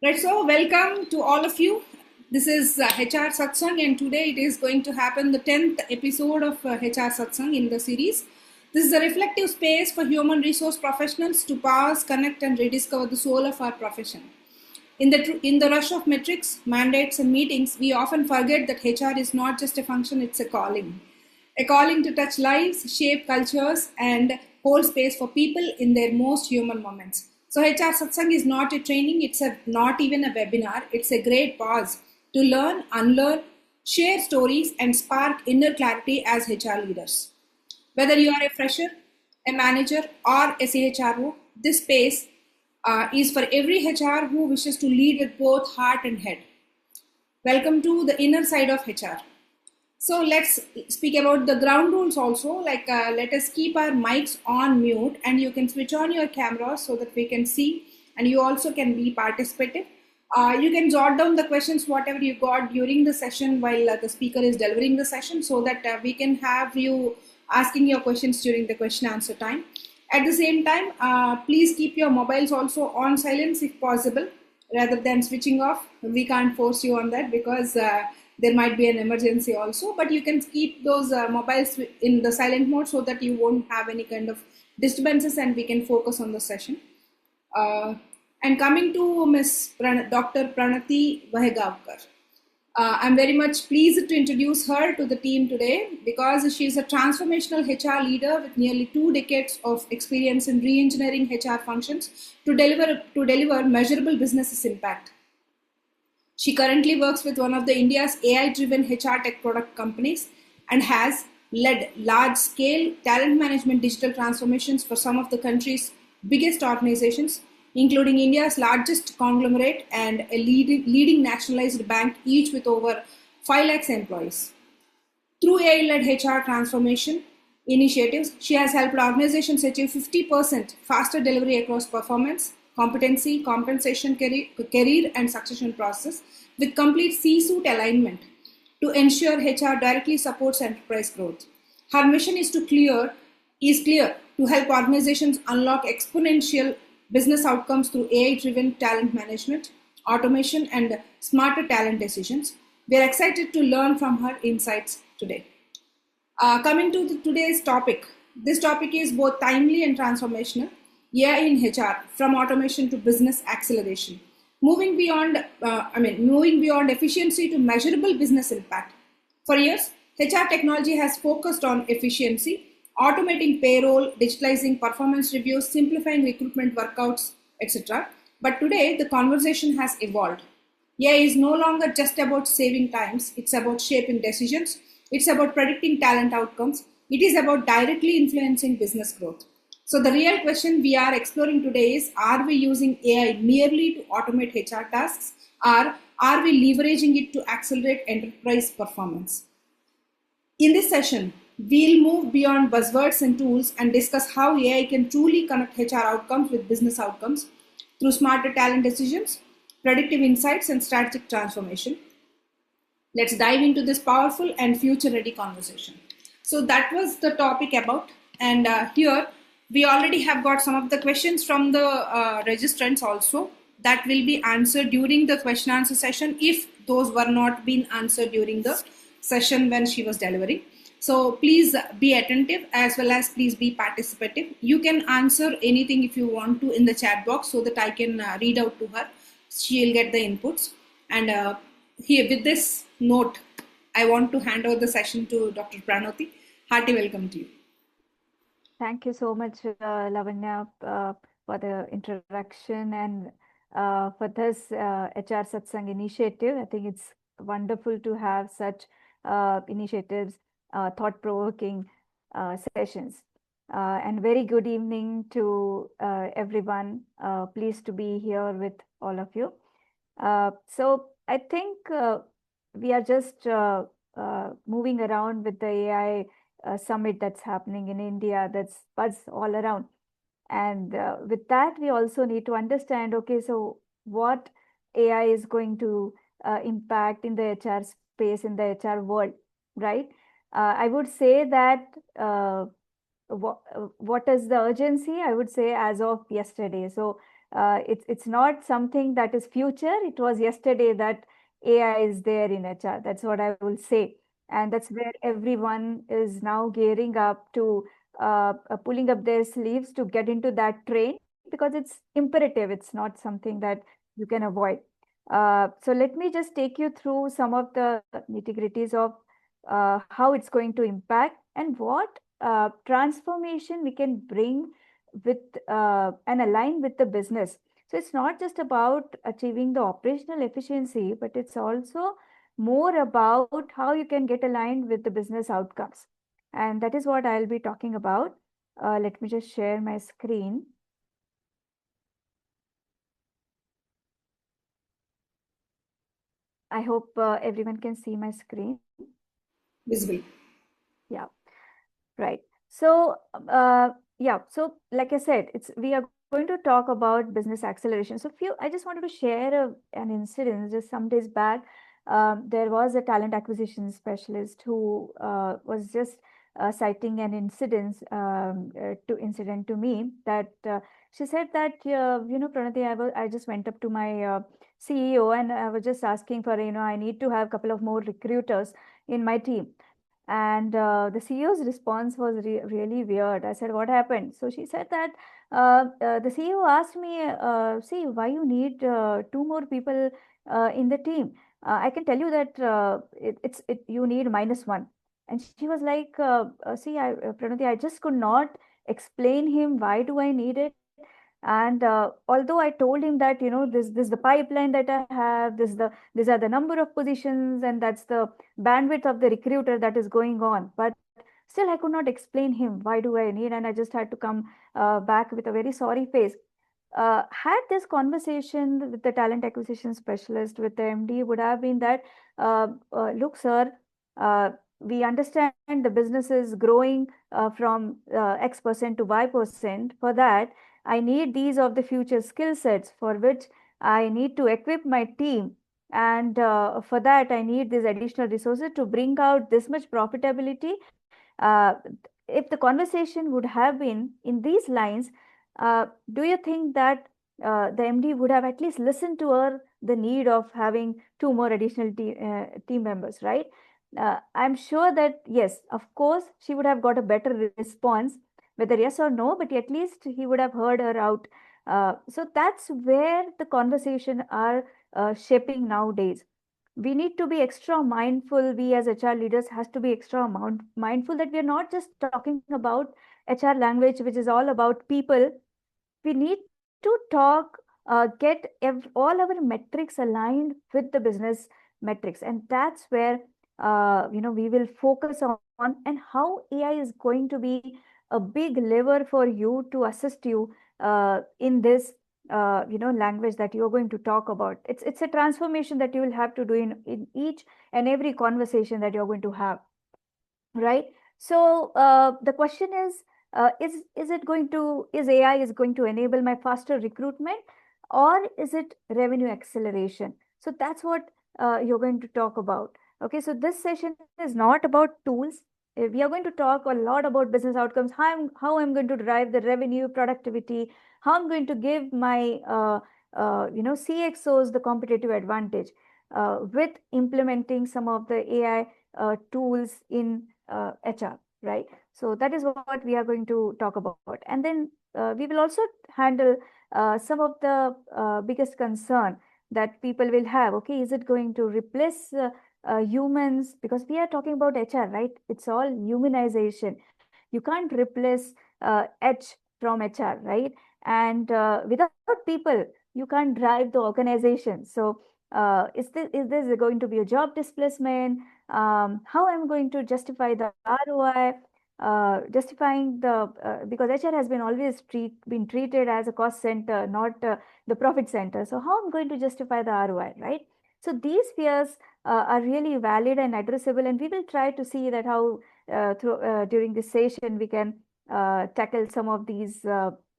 Right, so welcome to all of you. This is HR Satsang, and today it is going to happen the 10th episode of HR Satsang in the series. This is a reflective space for human resource professionals to pause, connect, and rediscover the soul of our profession. In the rush of metrics, mandates, and meetings, we often forget that HR is not just a function, it's a calling. A calling to touch lives, shape cultures, and hold space for people in their most human moments. So HR Satsang is not a training, not even a webinar, it's a great pause to learn, unlearn, share stories, and spark inner clarity as HR leaders. Whether you are a fresher, a manager, or a CHRO, this space is for every HR who wishes to lead with both heart and head. Welcome to the inner side of HR. So let's speak about the ground rules also. Let us keep our mics on mute, and you can switch on your camera so that we can see, and you also can be participative. You can jot down the questions, whatever you got during the session while the speaker is delivering the session, so that we can have you asking your questions during the question answer time. At the same time, please keep your mobiles also on silence if possible, rather than switching off. We can't force you on that because there might be an emergency also, but you can keep those mobiles in the silent mode so that you won't have any kind of disturbances and we can focus on the session. And coming to Dr. Pranoti Wahegavkar. I'm very much pleased to introduce her to the team today because she is a transformational HR leader with nearly 2 decades of experience in re-engineering HR functions to deliver measurable business impact. She currently works with one of the India's AI-driven HR tech product companies and has led large-scale talent management digital transformations for some of the country's biggest organizations, including India's largest conglomerate and a leading nationalized bank, each with over 5 lakhs employees. Through AI-led HR transformation initiatives, she has helped organizations achieve 50% faster delivery across performance, competency, compensation, career, and succession process with complete C-suite alignment to ensure HR directly supports enterprise growth. Her mission is clear to help organizations unlock exponential business outcomes through AI-driven talent management, automation, and smarter talent decisions. We are excited to learn from her insights today. Coming to today's topic, this topic is both timely and transformational. AI in HR, from automation to business acceleration, moving beyond efficiency to measurable business impact. For years, HR technology has focused on efficiency, automating payroll, digitalizing performance reviews, simplifying recruitment workouts, etc. But today, the conversation has evolved. AI is no longer just about saving times, it's about shaping decisions, it's about predicting talent outcomes, it is about directly influencing business growth. So the real question we are exploring today is, are we using AI merely to automate HR tasks, or are we leveraging it to accelerate enterprise performance? In this session, we'll move beyond buzzwords and tools and discuss how AI can truly connect HR outcomes with business outcomes through smarter talent decisions, predictive insights, and strategic transformation. Let's dive into this powerful and future-ready conversation. So that was the topic about, and here we already have got some of the questions from the registrants also that will be answered during the question answer session if those were not being answered during the session when she was delivering. So please be attentive as well as please be participative. You can answer anything if you want to in the chat box so that I can read out to her. She'll get the inputs. And here with this note, I want to hand over the session to Dr. Pranoti. Hearty welcome to you. Thank you so much, Lavanya, for the introduction and for this HR Satsang initiative. I think it's wonderful to have such initiatives, thought-provoking sessions. And very good evening to everyone. Pleased to be here with all of you. So I think we are just moving around with the AI summit that's happening in India, that's buzz all around. And with that, we also need to understand, okay, so what AI is going to impact in the HR space, in the HR world, right? I would say that what is the urgency? I would say as of yesterday. So It's not something that is future. It was yesterday that AI is there in HR. That's what I will say. And that's where everyone is now gearing up to pulling up their sleeves to get into that train, because it's imperative. It's not something that you can avoid. So let me just take you through some of the nitty-gritties of how it's going to impact and what transformation we can bring with and align with the business. So it's not just about achieving the operational efficiency, but it's also more about how you can get aligned with the business outcomes. And that is what I'll be talking about. Let me just share my screen. I hope everyone can see my screen. Visible. Yeah, right. So, so like I said, we are going to talk about business acceleration. So, I just wanted to share an incident. Just some days back, there was a talent acquisition specialist who was just citing an incident to me that she said that Pranati, I just went up to my CEO and I was just asking for I need to have a couple of more recruiters in my team. And the CEO's response was really weird. I said, "What happened?" So she said that the CEO asked me, "See, why you need two more people in the team? I can tell you that you need -1." And she was like, "See, Pranati, I just could not explain him why do I need it." And although I told him that this the pipeline that I have, these are the number of positions, and that's the bandwidth of the recruiter that is going on, but still I could not explain him why do I need, and I just had to come back with a very sorry face. Had this conversation with the talent acquisition specialist, with the MD, would have been that, look, sir, we understand the business is growing from X% to Y%. For that, I need these of the future skill sets for which I need to equip my team. And for that, I need these additional resources to bring out this much profitability. Uh, if the conversation would have been in these lines, do you think that the MD would have at least listened to her the need of having two more additional team members, right? I'm sure that yes, of course, she would have got a better response, whether yes or no, but at least he would have heard her out. So that's where the conversation are shaping nowadays. We need to be extra mindful. We as HR leaders has to be extra mindful that we are not just talking about HR language, which is all about people. We need to talk, get all our metrics aligned with the business metrics, and that's where we will focus on, and how AI is going to be a big lever for you to assist you in this language that you're going to talk about. It's a transformation that you will have to do in each and every conversation that you're going to have, right? So the question is it going to is AI is going to enable my faster recruitment, or is it revenue acceleration? So that's what you're going to talk about. Okay, so this session is not about tools. We are going to talk a lot about business outcomes, how I'm going to drive the revenue productivity, how I'm going to give my CXOs the competitive advantage with implementing some of the AI tools in HR, right? So that is what we are going to talk about. And then we will also handle some of the biggest concern that people will have. Okay, is it going to replace humans? Because we are talking about HR, right? It's all humanization. You can't replace H from HR, right? And without people, you can't drive the organization. So is this going to be a job displacement? How I'm going to justify the ROI, justifying the because HR has been always been treated as a cost center, not the profit center. So how I'm going to justify the ROI, right? So these fears are really valid and addressable, and we will try to see that how during this session we can tackle some of these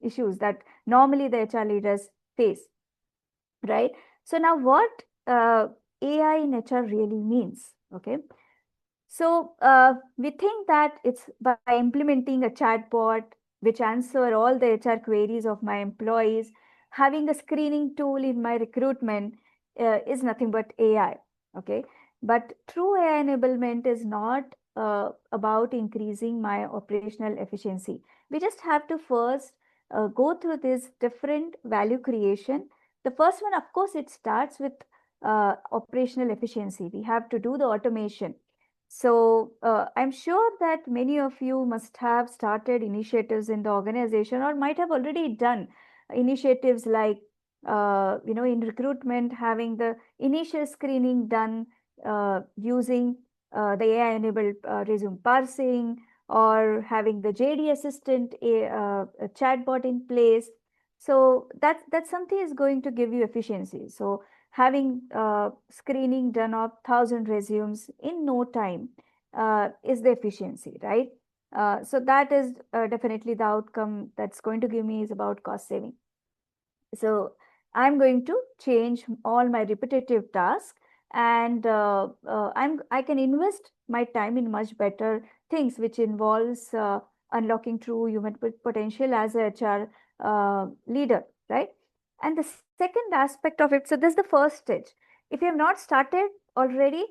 issues that normally the HR leaders face, right? So now what AI in HR really means, okay? So we think that it's by implementing a chatbot which answer all the HR queries of my employees. having a screening tool in my recruitment is nothing but AI. Okay. But true AI enablement is not about increasing my operational efficiency. We just have to first go through this different value creation. The first one, of course, it starts with operational efficiency. We have to do the automation. So I'm sure that many of you must have started initiatives in the organization or might have already done initiatives like in recruitment, having the initial screening done using the AI enabled resume parsing, or having the JD assistant a chatbot in place. So that's something is going to give you efficiency. So having screening done of 1,000 resumes in no time is the efficiency, right? So that is definitely the outcome that's going to give me is about cost saving. So I'm going to change all my repetitive tasks, and I can invest my time in much better things, which involves unlocking true human potential as a HR leader, right? And the second aspect of it, so this is the first stage. If you have not started already,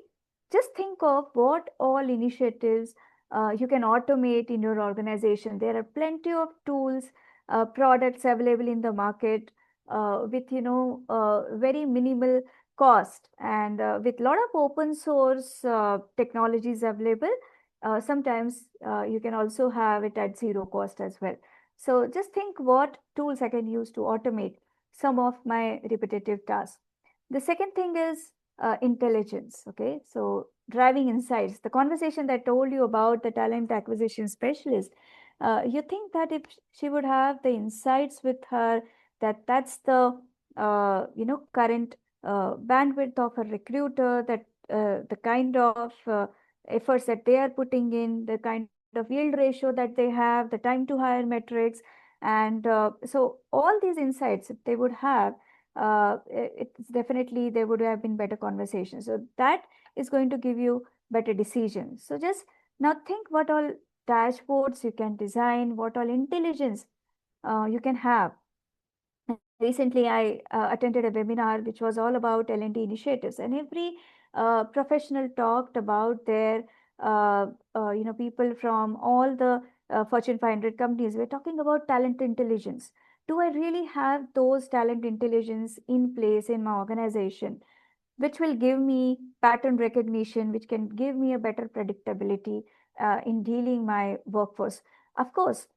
just think of what all initiatives you can automate in your organization. There are plenty of tools, products available in the market with very minimal cost, and with a lot of open source technologies available. Sometimes you can also have it at zero cost as well. So just think what tools I can use to automate some of my repetitive tasks. The second thing is intelligence. Okay, so driving insights, the conversation that I told you about the talent acquisition specialist, you think that if she would have the insights with her, that's the current bandwidth of a recruiter, that the kind of efforts that they are putting in, the kind of yield ratio that they have, the time to hire metrics, and so all these insights, if they would have, it's definitely there would have been better conversations. So that is going to give you better decisions. So just now think what all dashboards you can design, what all intelligence you can have. Recently, I attended a webinar which was all about L&D initiatives, and every professional talked about their, people from all the Fortune 500 companies. We're talking about talent intelligence. Do I really have those talent intelligence in place in my organization, which will give me pattern recognition, which can give me a better predictability in dealing my workforce? Of course,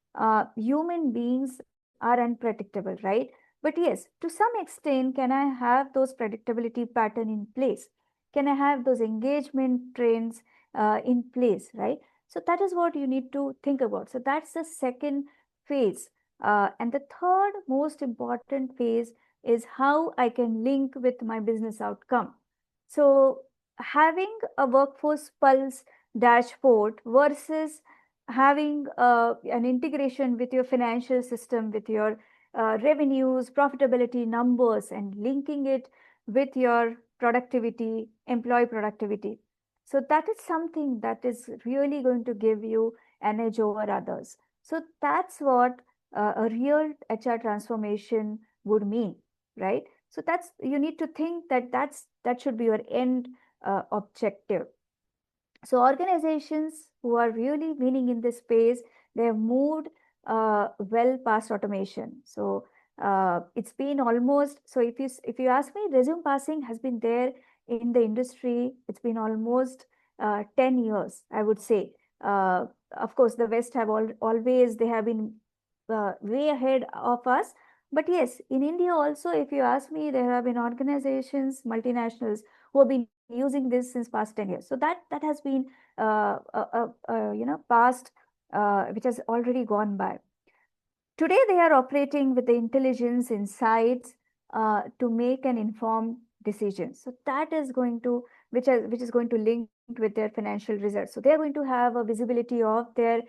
human beings are unpredictable, right? But yes, to some extent, can I have those predictability pattern in place? Can I have those engagement trends in place, right? So that is what you need to think about. So that's the second phase. And the third most important phase is how I can link with my business outcome. So having a workforce pulse dashboard versus having an integration with your financial system, with your revenues, profitability numbers, and linking it with your productivity, employee productivity. So that is something that is really going to give you an edge over others. So that's what a real HR transformation would mean, right? So that's, you need to think that that should be your end objective. So organizations who are really winning in this space, they have moved well past automation. So it's been almost, so if you ask me, resume passing has been there in the industry. It's been almost 10 years, I would say. Of course, the West have always, they have been way ahead of us. But yes, in India also, if you ask me, there have been organizations, multinationals, who have been using this since past 10 years. So that has been past, which has already gone by. Today, they are operating with the intelligence insights to make an informed decision. So that is going to, which is going to link with their financial results. So they are going to have a visibility of their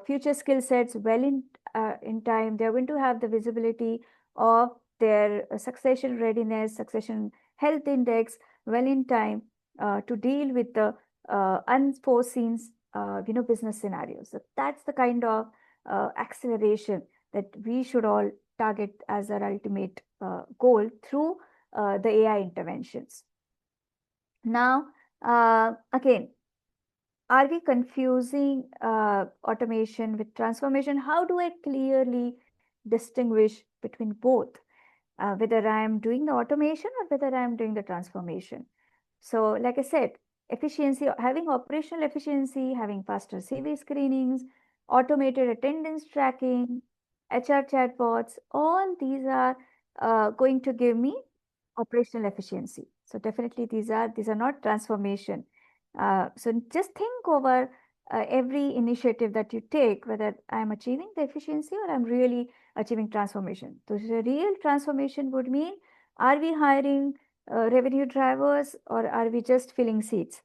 future skill sets well in time. They are going to have the visibility of their succession readiness, succession health index well in time to deal with the unforeseen, business scenarios. So that's the kind of acceleration that we should all target as their ultimate goal through the AI interventions. Now, again, are we confusing automation with transformation? How do I clearly distinguish between both, whether I am doing the automation or whether I am doing the transformation? So, like I said, efficiency, having operational efficiency, having faster CV screenings, automated attendance tracking, HR chatbots, all these are going to give me operational efficiency. So definitely these are not transformation. So just think over every initiative that you take, whether I'm achieving the efficiency or I'm really achieving transformation. So the real transformation would mean, are we hiring revenue drivers or are we just filling seats?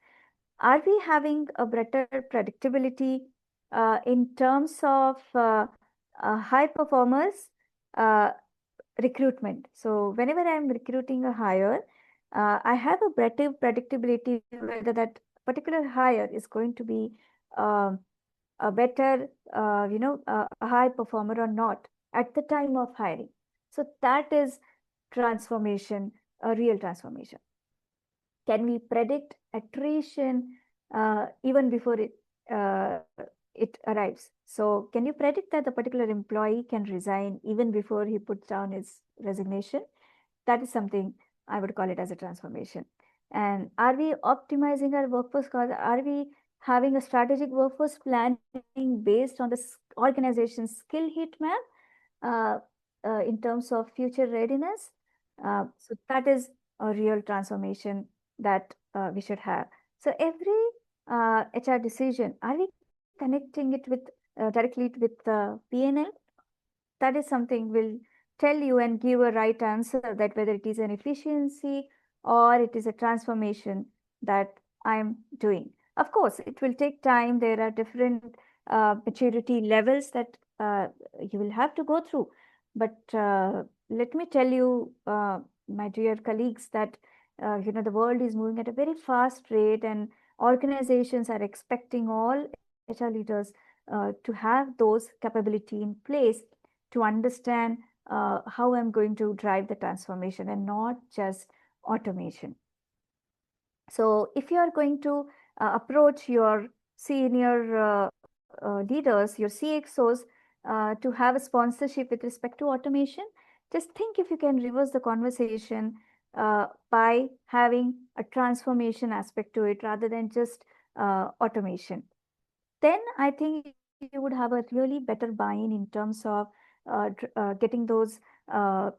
Are we having a better predictability in terms of high performers recruitment? So whenever I'm recruiting a hire, I have a better predictability whether that particular hire is going to be um a better, a high performer or not at the time of hiring. So that is transformation, a real transformation. Can we predict attrition even before it arrives? So can you predict that the particular employee can resign even before he puts down his resignation? That is something I would call it as a transformation. And are we optimizing our workforce cost? Are we having a strategic workforce planning based on the organization's skill heat map uh, in terms of future readiness? So that is a real transformation that we should have. So every HR decision, are we connecting it with directly with the P&L? That is something will tell you and give a right answer, that whether it is an efficiency or it is a transformation that I'm doing. Of course, it will take time. There are different maturity levels that you will have to go through. But let me tell you, my dear colleagues, that the world is moving at a very fast rate, and organizations are expecting all HR leaders to have those capability in place to understand how I'm going to drive the transformation and not just automation. So if you are going to approach your senior leaders, your CXOs, to have a sponsorship with respect to automation, just think if you can reverse the conversation by having a transformation aspect to it rather than just automation. Then I think you would have a really better buy-in in terms of getting those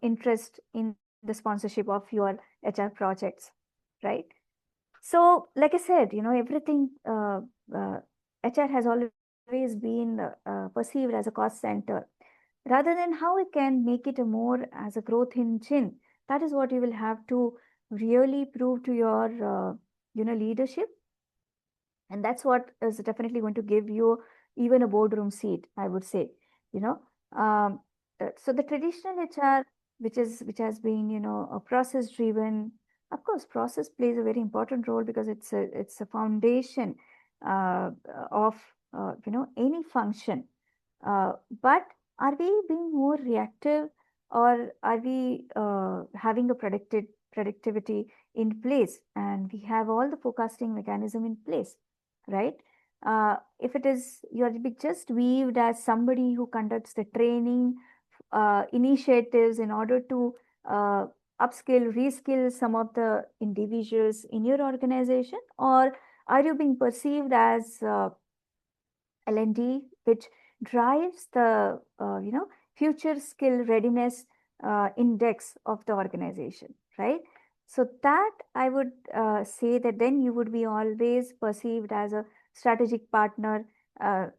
interest in the sponsorship of your HR projects, right? So, like I said, everything uh, HR has always been perceived as a cost center, rather than how we can make it a more as a growth engine. That is what you will have to really prove to your leadership, and that's what is definitely going to give you even a boardroom seat, I would say. you know um, so the traditional HR, which has been a process driven. Of course, process plays a very important role because it's a foundation uh, of any function. uh, but are we being more reactive, or are we having a predicted productivity in place, and we have all the forecasting mechanism in place, right? If it is, you're just weaved as somebody who conducts the training initiatives in order to uh, upskill, reskill some of the individuals in your organization, or are you being perceived as L&D, which drives the future skill readiness index of the organization, right? So that I would say that then you would be always perceived as a strategic partner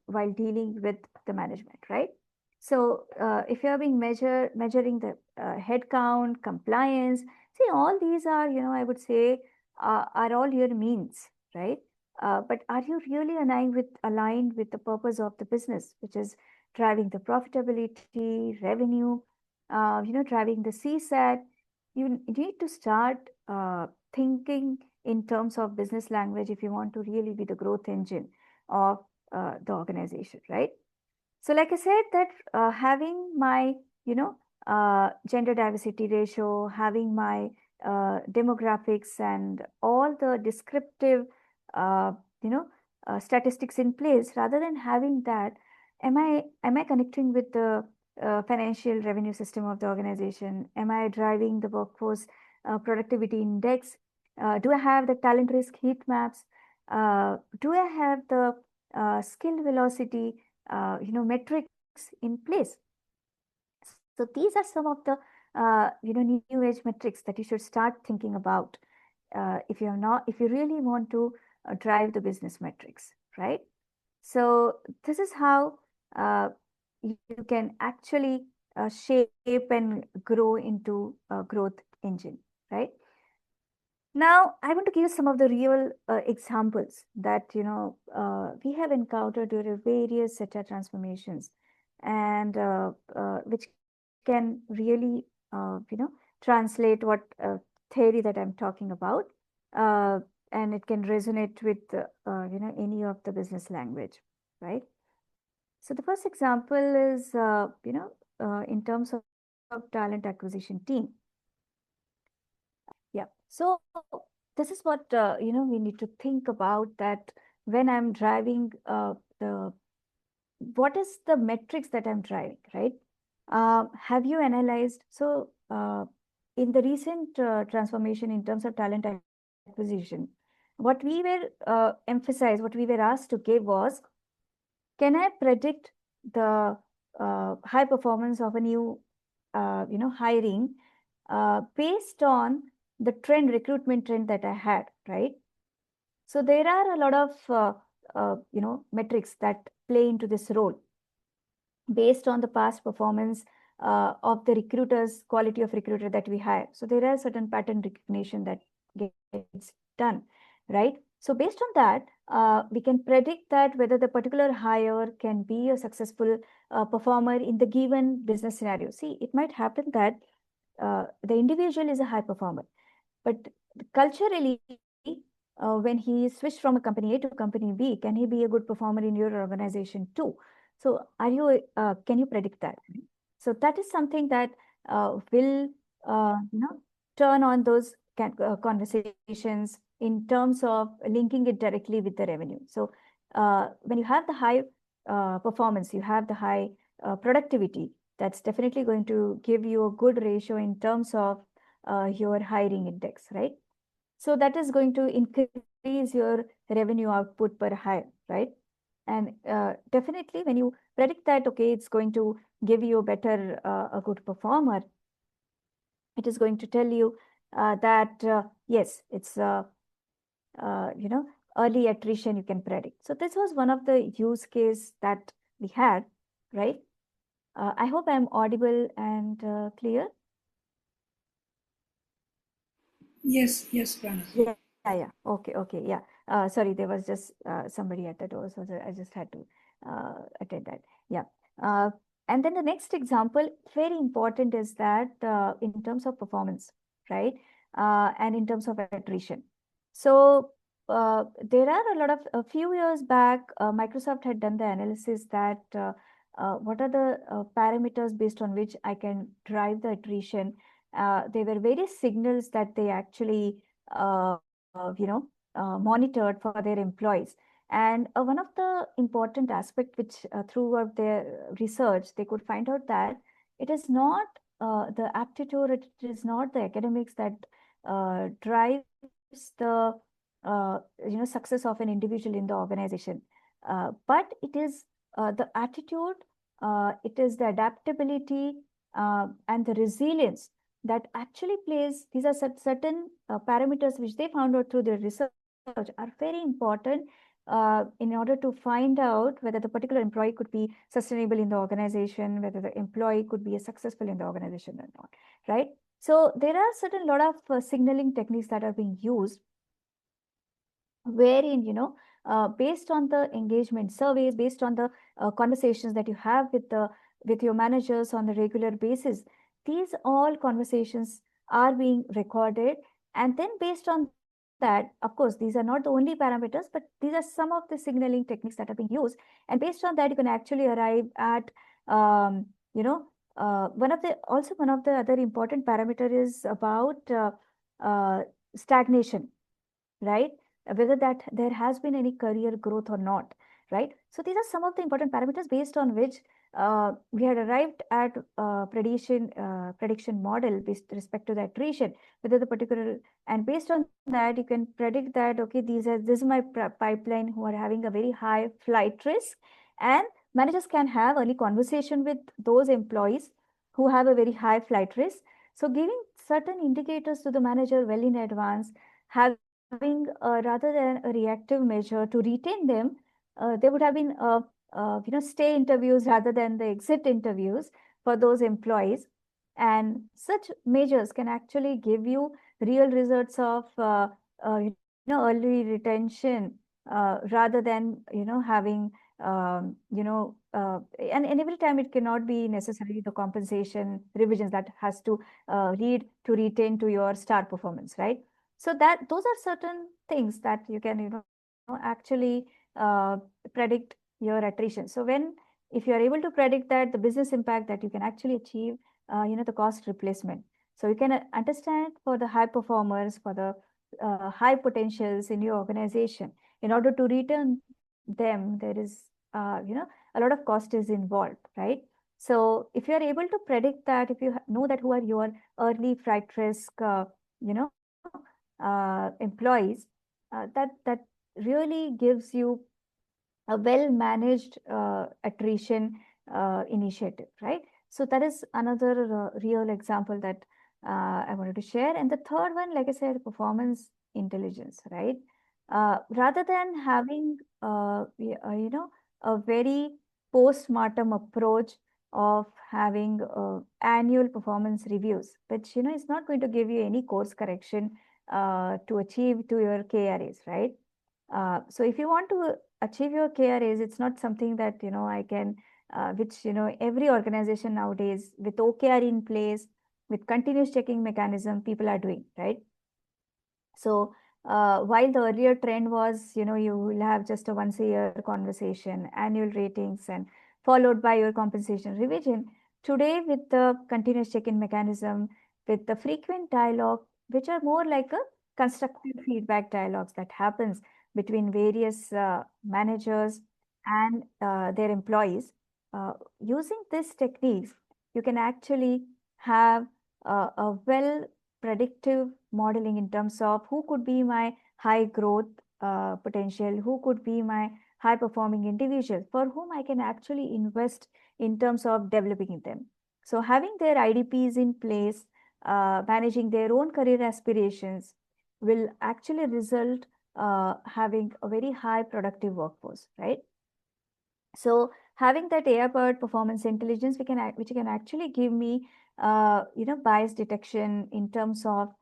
while dealing with the management, right? So if you are being measuring the head count, compliance, see, all these are, I would say, are all your means, right? But are you really aligned with the purpose of the business, which is driving the profitability, revenue, driving the CSAT? You need to start thinking in terms of business language if you want to really be the growth engine of the organization, right? So, like I said, that having my, gender diversity ratio, having my demographics and all the descriptive, uh, you know, statistics in place. Rather than having that, am I connecting with the financial revenue system of the organization? Am I driving the workforce productivity index? Do I have the talent risk heat maps? Do I have the skill velocity, metrics in place? So these are some of the new age metrics that you should start thinking about if you really want to drive the business metrics, right? So this is how you can actually shape and grow into a growth engine, right? Now, I want to give some of the real examples that we have encountered during various sector transformations, and which can really translate what theory that I'm talking about, uh, and it can resonate with any of the business language, right? So the first example is in terms of talent acquisition team. Yeah. So this is what we need to think about, that when I'm driving the what is the metrics that I'm driving, right? Have you analyzed? So in the recent transformation in terms of talent acquisition, what we were emphasized, what we were asked to give was, can I predict the high performance of a new hiring based on the recruitment trend that I had, right? So there are a lot of metrics that play into this role based on the past performance of the recruiters, quality of recruiter that we hire. So there are certain pattern recognition that gets done, right? So based on that, we can predict that whether the particular hire can be a successful performer in the given business scenario. See, it might happen that the individual is a high performer, but culturally, when he switched from a company A to company B, can he be a good performer in your organization too? So, can you predict that? So that is something that will, turn on those conversations in terms of linking it directly with the revenue. So when you have the high performance, you have the high productivity, that's definitely going to give you a good ratio in terms of your hiring index, right? So that is going to increase your revenue output per hire, right? And definitely when you predict that, okay, it's going to give you a better, a good performer, it is going to tell you that, yes, it's, early attrition you can predict. So this was one of the use case that we had, right? I hope I'm audible and clear. Yes, yes, Pranoti. Yeah. Okay, yeah. Sorry, there was just somebody at the door, so I just had to attend that. Yeah. Uh, and then the next example, very important, is that in terms of performance, right? And in terms of attrition. So there are a few years back, Microsoft had done the analysis that what are the parameters based on which I can drive the attrition. There were various signals that they actually monitored for their employees. And one of the important aspect which throughout their research, they could find out that it is not the aptitude, it is not the academics that drives the success of an individual in the organization, but it is the attitude, it is the adaptability and the resilience that actually plays. These are certain parameters which they found out through their research are very important in order to find out whether the particular employee could be sustainable in the organization, whether the employee could be successful in the organization or not, right? So there are certain lot of signaling techniques that are being used, wherein based on the engagement surveys, based on the conversations that you have with your managers on a regular basis, these all conversations are being recorded, and then based on that, of course, these are not the only parameters, but these are some of the signaling techniques that are being used, and based on that you can actually arrive at um, you know one of the other important parameter is about uh, stagnation, right? Whether that there has been any career growth or not, right? So these are some of the important parameters based on which we had arrived at prediction model with respect to the attrition, whether the particular, and based on that you can predict that, okay, this is my pipeline who are having a very high flight risk, and managers can have early conversation with those employees who have a very high flight risk. So giving certain indicators to the manager well in advance, having rather than a reactive measure to retain them, there would have been stay interviews rather than the exit interviews for those employees, and such measures can actually give you real results of early retention rather than having and every time it cannot be necessarily the compensation revisions that has to lead to retain to your star performance, right? So that those are certain things that you can actually predict your attrition. So when, if you are able to predict that, the business impact that you can actually achieve, the cost replacement. So you can understand for the high performers, for the high potentials in your organization, in order to return them, there is a lot of cost is involved, right? So if you are able to predict that, if you know that who are your early flight risk employees, that really gives you a well managed attrition initiative, right? So that is another real example that I wanted to share. And the third one, like I said, performance intelligence, right? Rather than having a very post-mortem approach of having annual performance reviews, which is not going to give you any course correction to achieve to your KRAs, right? So if you want to achieve your KRAs, it's not something that I can, which every organization nowadays with OKR in place, with continuous checking mechanism, people are doing, right? So while the earlier trend was, you will have just a once a year conversation, annual ratings, and followed by your compensation revision. Today, with the continuous check-in mechanism, with the frequent dialogue, which are more like a constructive feedback dialogues that happens between various managers and their employees, using these techniques, you can actually have a well predictive modeling in terms of who could be my high growth potential, who could be my high performing individuals for whom I can actually invest in terms of developing them. So having their IDPs in place, managing their own career aspirations will actually result having a very high productive workforce, right? So having that AI-powered performance intelligence, which can actually give me, bias detection in terms of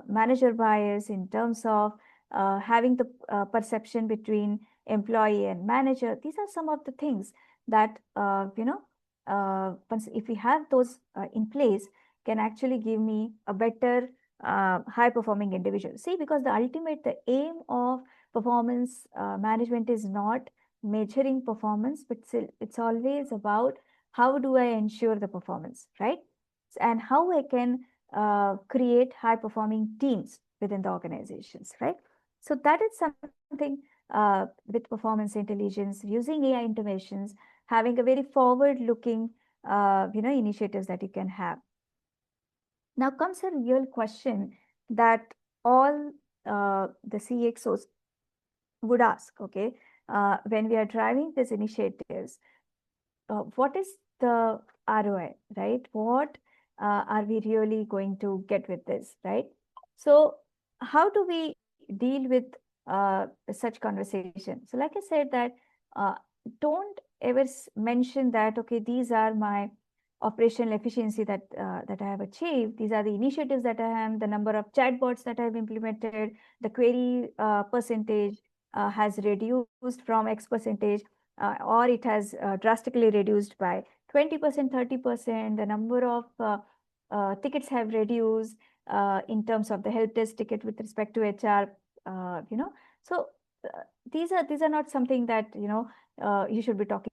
manager bias, in terms of having the perception between employee and manager. These are some of the things that, once if we have those in place, can actually give me a better high performing individual. See, because the aim of performance management is not measuring performance, but it's always about how do I ensure the performance, right? And how I can create high performing teams within the organizations, right? So that is something with performance intelligence, using AI interventions, having a very forward looking, initiatives that you can have. Now comes a real question that all the CXOs would ask, okay, when we are driving these initiatives, what is the ROI, right? What are we really going to get with this, right? So, how do we deal with such conversation? So, like I said, that uh, don't ever mention that, okay, these are my operational efficiency that I have achieved. These are the initiatives that I am, the number of chatbots that I have implemented, the query percentage has reduced from X percentage, or it has drastically reduced by 20%, 30%. The number of tickets have reduced in terms of the help desk ticket with respect to HR. So these are not something that you should be talking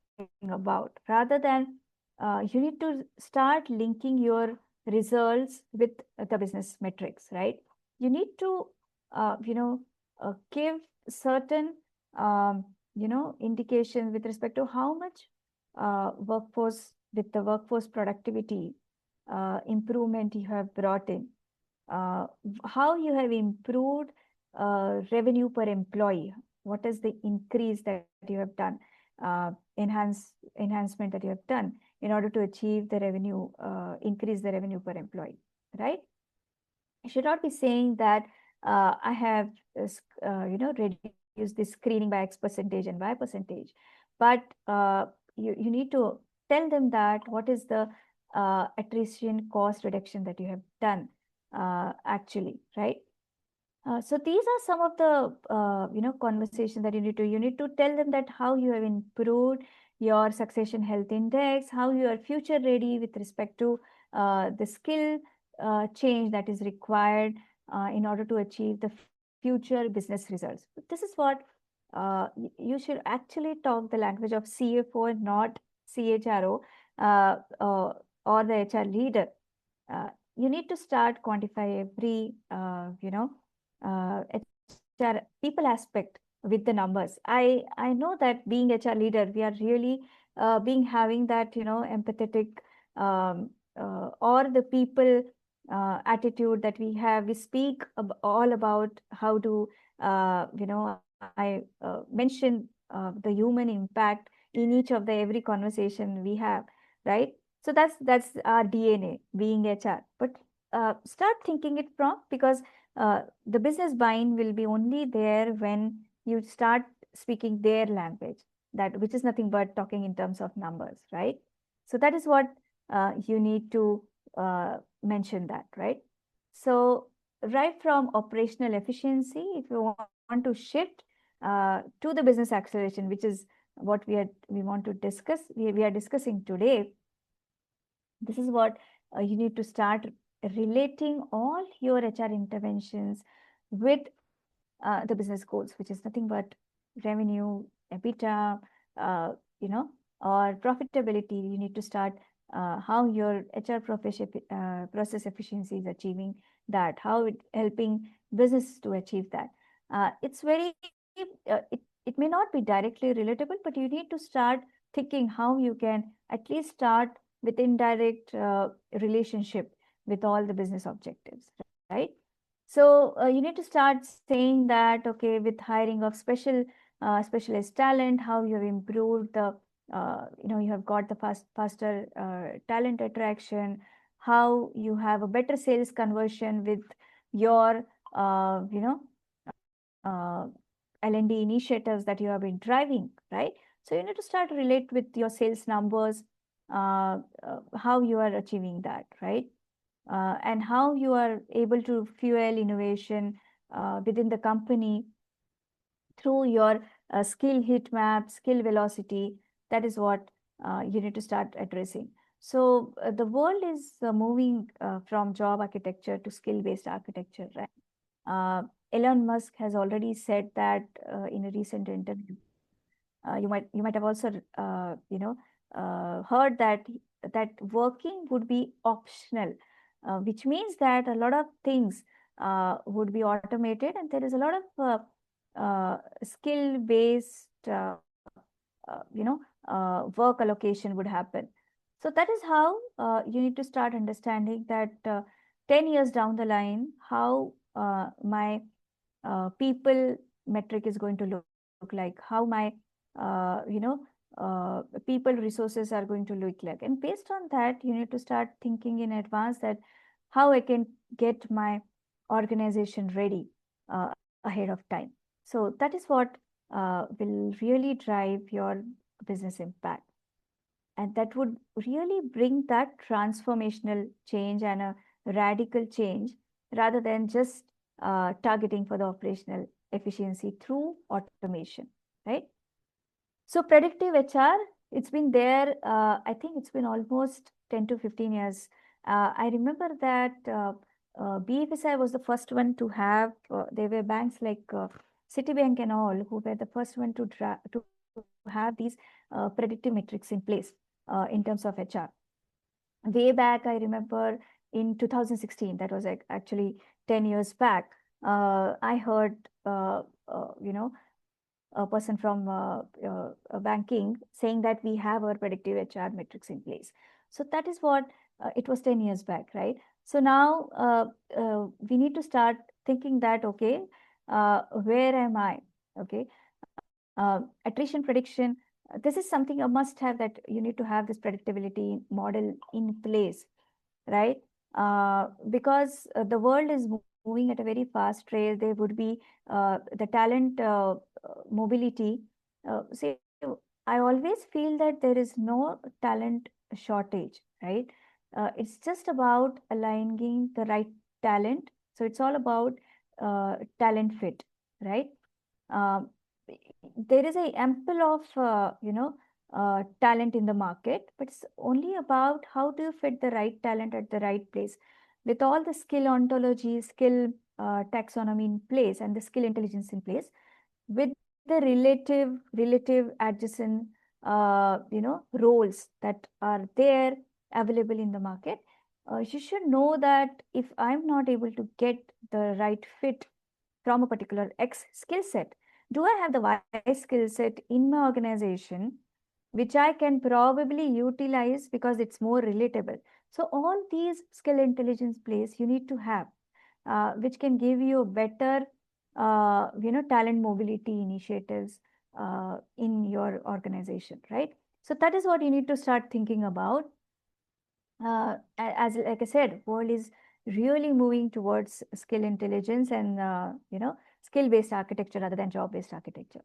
about. Rather than you need to start linking your results with the business metrics, right? You need to, give certain, indication with respect to how much workforce, with the workforce productivity improvement you have brought in, how you have improved revenue per employee, what is the increase that you have done, enhancement that you have done in order to achieve the revenue, increase the revenue per employee, right? You should not be saying that I have, reduced this screening by X percentage and Y percentage, but you need to tell them that what is the attrition cost reduction that you have done actually, right? So these are some of the conversation that you need to tell them that how you have improved your succession health index, how you are future ready with respect to the skill change that is required in order to achieve the future business results. This is what you should actually talk the language of CFO and not CHRO, or the HR leader. You need to start quantify every HR people aspect with the numbers. I know that being HR leader, we are really being having that empathetic, or the people attitude that we have. We speak all about how to I mention the human impact in each of the every conversation we have, right? So that's our DNA being HR. But start thinking it from, because the business buy-in will be only there when you start speaking their language, that which is nothing but talking in terms of numbers, right? So that is what you need to mention that, right? So right from operational efficiency, if you want to shift to the business acceleration, which is what we want to discuss, we are discussing today. This is what you need to start relating all your HR interventions with the business goals, which is nothing but revenue, EBITDA, uh, you know, or profitability. You need to start how your HR process efficiency is achieving that, how it helping business to achieve that. It's very, it may not be directly relatable, but you need to start thinking how you can at least start with indirect relationship with all the business objectives, right? So you need to start saying that, okay, with hiring of specialized talent, how you have improved the, you have got the faster talent attraction, how you have a better sales conversion with your, uh, L&D initiatives that you have been driving, right? So you need to start relate with your sales numbers, how you are achieving that, right? And how you are able to fuel innovation within the company through your skill heat map, skill velocity. That is what you need to start addressing. So the world is moving from job architecture to skill-based architecture, right? Elon Musk has already said that in a recent interview. You might have also heard that working would be optional, which means that a lot of things would be automated, and there is a lot of skill based work allocation would happen. So that is how you need to start understanding that 10 years down the line, how my people metric is going to look like, how my people resources are going to look like. And based on that, you need to start thinking in advance that how I can get my organization ready ahead of time. So that is what will really drive your business impact. And that would really bring that transformational change and a radical change, rather than just targeting for the operational efficiency through automation, right? So predictive HR, it's been there. I think it's been almost 10 to 15 years. I remember that BFSI was the first one to have. There were banks like Citibank and all who were the first one to have these predictive metrics in place in terms of HR. way back, I remember in 2016, that was like actually 10 years back, I heard, you know, a person from banking saying that we have our predictive HR metrics in place. So that is what it was 10 years back, right? So now we need to start thinking that, okay, where am I? Okay. Attrition prediction, this is something a must have, that you need to have this predictability model in place, right? Because the world is moving at a very fast rate. There would be the talent mobility. See, I always feel that there is no talent shortage, right? It's just about aligning the right talent. So it's all about talent fit, right? Um, there is a ample of talent in the market, but it's only about how do you fit the right talent at the right place, with all the skill ontology, skill taxonomy in place, and the skill intelligence in place, with the relative adjacent roles that are there available in the market. You should know that if I'm not able to get the right fit from a particular X skill set, do I have the Y skill set in my organization, which I can probably utilize because it's more relatable? So all these skill intelligence plays you need to have, which can give you better, talent mobility initiatives in your organization, right? So that is what you need to start thinking about. As like I said, world is really moving towards skill intelligence and skill based architecture rather than job based architecture.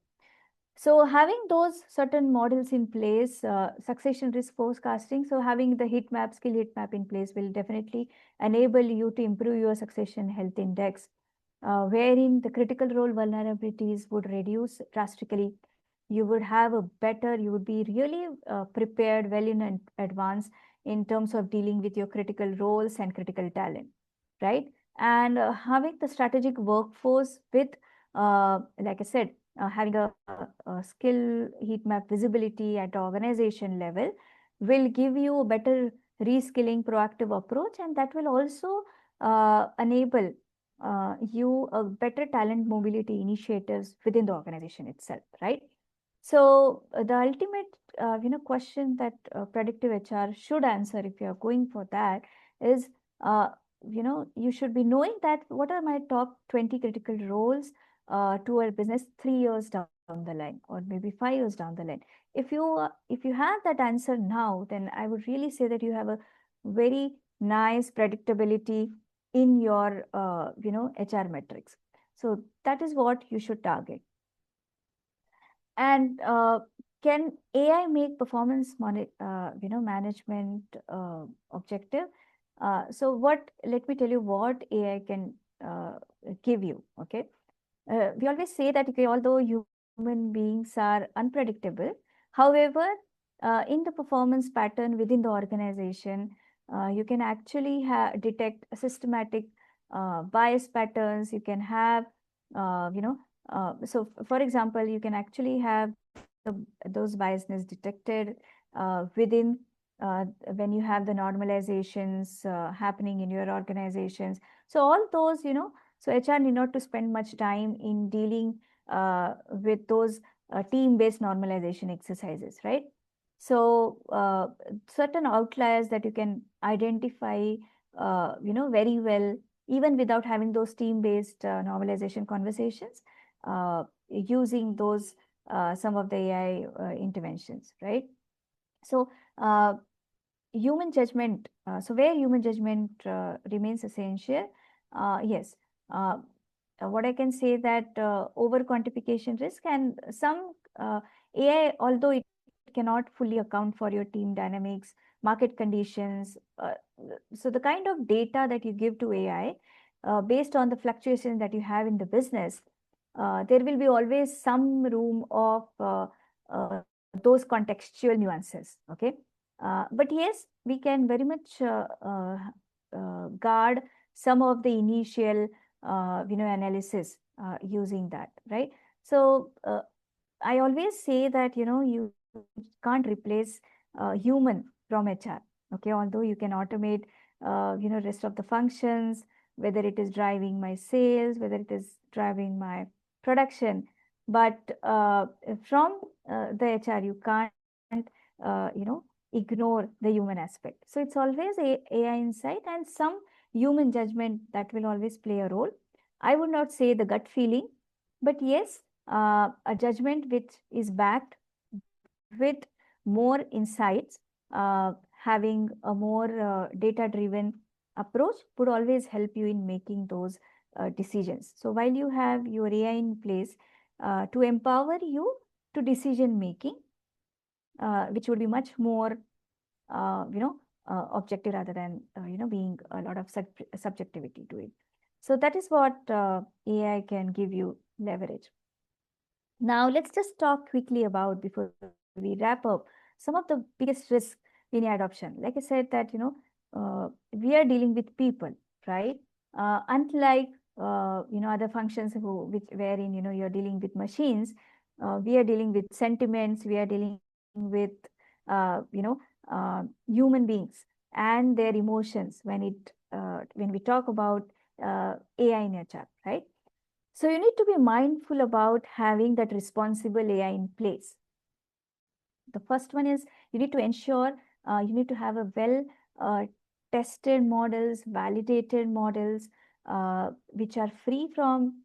So having those certain models in place, succession risk forecasting, so having the heat map, skill heat map in place will definitely enable you to improve your succession health index, wherein the critical role vulnerabilities would reduce drastically. You would have a better, you would be really prepared well in advance in terms of dealing with your critical roles and critical talent, right? And having the strategic workforce with, like I said, having a skill heat map visibility at the organization level will give you a better reskilling proactive approach, and that will also enable you a better talent mobility initiatives within the organization itself, right? So the ultimate, question that predictive HR should answer, if you are going for that, is, uh, you should be knowing that what are my top 20 critical roles to a business 3 years down the line, or maybe 5 years down the line. If you have that answer now, then I would really say that you have a very nice predictability in your HR metrics. So that is what you should target. And can AI make performance management objective? So what? Let me tell you what AI can give you. Okay, we always say that, okay, although human beings are unpredictable, however, in the performance pattern within the organization, you can actually detect systematic bias patterns. You can have, for example, you can actually have those biasness detected within when you have the normalizations happening in your organizations. So all those, so HR need not to spend much time in dealing with those team-based normalization exercises, right? So certain outliers that you can identify, very well, even without having those team-based normalization conversations, using those some of the AI interventions, right? So human judgment. So where human judgment remains essential, yes. What I can say that over quantification risk, and some AI, although it cannot fully account for your team dynamics, market conditions. So the kind of data that you give to AI, based on the fluctuations that you have in the business, there will be always some room of those contextual nuances. Okay, but yes, we can very much guard some of the initial analysis using that, right? So I always say that you can't replace human from HR. Okay, although you can automate, rest of the functions, whether it is driving my sales, whether it is driving my production, but from the HR, you can't, ignore the human aspect. So it's always AI insight and some human judgment that will always play a role. I would not say the gut feeling, but yes, a judgment which is backed with more insights, having a more data driven approach would always help you in making those decisions. So while you have your AI in place to empower you to decision making, which would be much more objective rather than being a lot of subjectivity to it. So that is what AI can give you leverage. Now, let's just talk quickly about, before we wrap up, some of the biggest risks in adoption. Like I said, that we are dealing with people, right? Unlike other functions which wherein you're dealing with machines, we are dealing with sentiments. We are dealing with human beings and their emotions when we talk about AI in HR, right? So you need to be mindful about having that responsible AI in place. The first one is you need to ensure you need to have a well uh, tested models, validated models, which are free from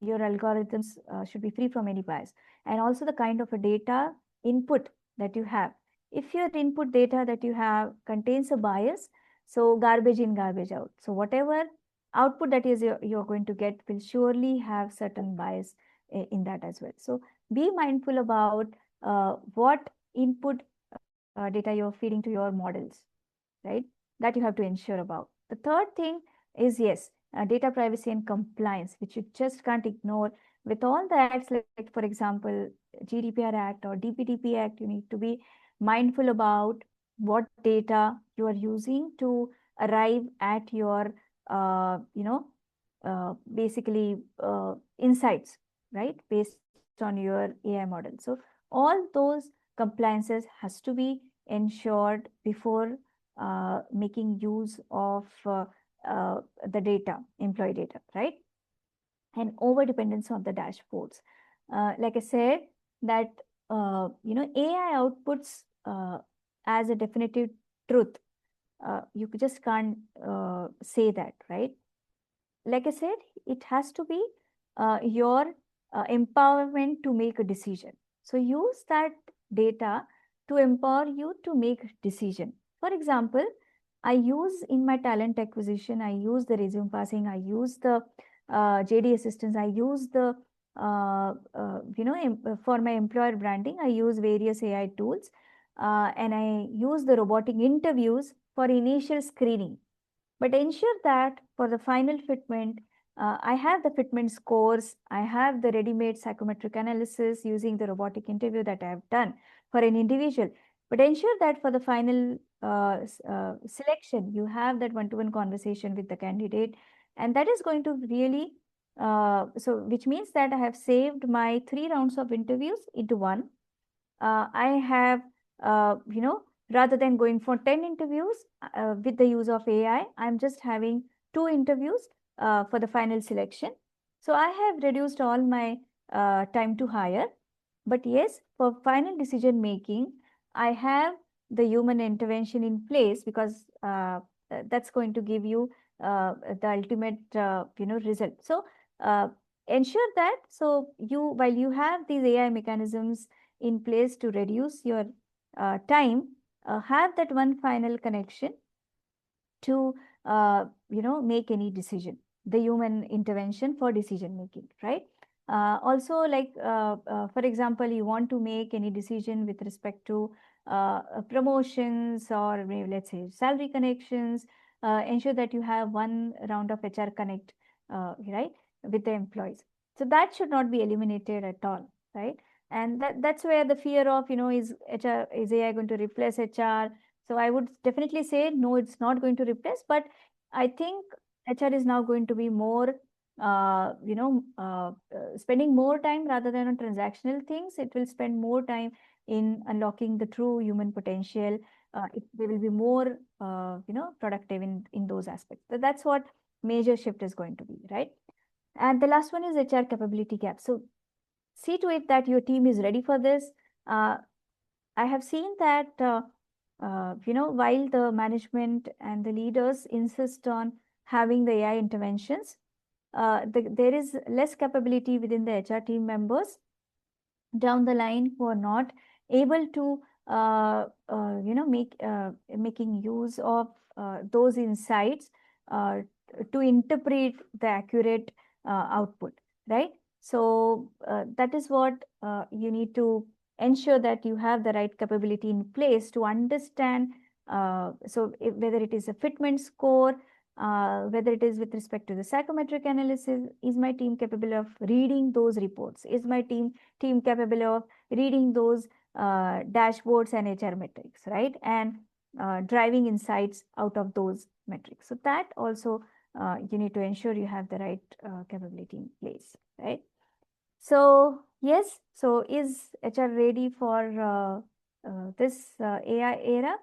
your algorithms should be free from any bias, and also the kind of a data input that you have. If your input data that you have contains a bias, so garbage in, garbage out. So whatever output that is you're going to get will surely have certain bias in that as well. So be mindful about what input data you're feeding to your models, right? That you have to ensure about. The third thing is, yes, data privacy and compliance, which you just can't ignore. With all the acts, like for example, GDPR Act or DPDP Act, you need to be mindful about what data you are using to arrive at your, basically insights, right? Based on your AI model. So all those compliances has to be ensured before making use of the data, employee data, right? And over dependence on the dashboards. Like I said, that AI outputs as a definitive truth. You just can't say that, right? Like I said, it has to be your empowerment to make a decision. So use that data to empower you to make decision. For example, I use in my talent acquisition, I use the resume passing, I use the JD assistance, I use the for my employer branding, I use various AI tools, and I use the robotic interviews for initial screening, but ensure that for the final fitment, I have the fitment scores, I have the ready-made psychometric analysis using the robotic interview that I have done for an individual. But ensure that for the final selection, you have that one-to-one conversation with the candidate. And that is going to really, which means that I have saved my 3 rounds of interviews into one. I have, rather than going for 10 interviews with the use of AI, I'm just having 2 interviews for the final selection. So I have reduced all my time to hire. But yes, for final decision making, I have the human intervention in place because that's going to give you the ultimate, result. So uh, ensure that, so while you have these AI mechanisms in place to reduce your time, have that one final connection to make any decision, the human intervention for decision making, right? Also, like for example, you want to make any decision with respect to promotions, or maybe let's say salary connections, ensure that you have 1 round of HR connect, right, with the employees. So that should not be eliminated at all, right? And that's where the fear of, is AI going to replace HR? So I would definitely say no, it's not going to replace, but I think HR is now going to be more, spending more time rather than on transactional things. It will spend more time in unlocking the true human potential, they will be more, productive in those aspects. So that's what major shift is going to be, right? And the last one is HR capability gap. So see to it that your team is ready for this. I have seen that, while the management and the leaders insist on having the AI interventions, there is less capability within the HR team members down the line who are not able to making use of those insights uh, to interpret the accurate output, right? So that is what you need to ensure, that you have the right capability in place to understand. Whether it is a fitment score, whether it is with respect to the psychometric analysis, is my team capable of reading those reports? Is my team capable of reading those dashboards and HR metrics, right? And driving insights out of those metrics. So that also you need to ensure you have the right capability in place, right? So yes, so is HR ready for this AI era?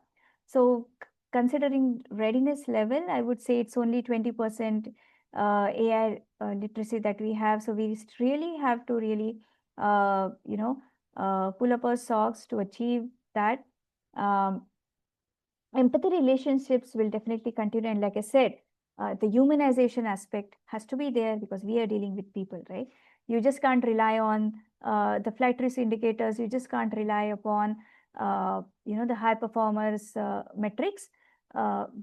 So considering readiness level, I would say it's only 20% AI literacy that we have. So we really have to really, pull up our socks to achieve that. Um, Empathy relationships will definitely continue. And like I said, the humanization aspect has to be there, because we are dealing with people, right? You just can't rely on the flight risk indicators. You just can't rely upon, the high performers metrics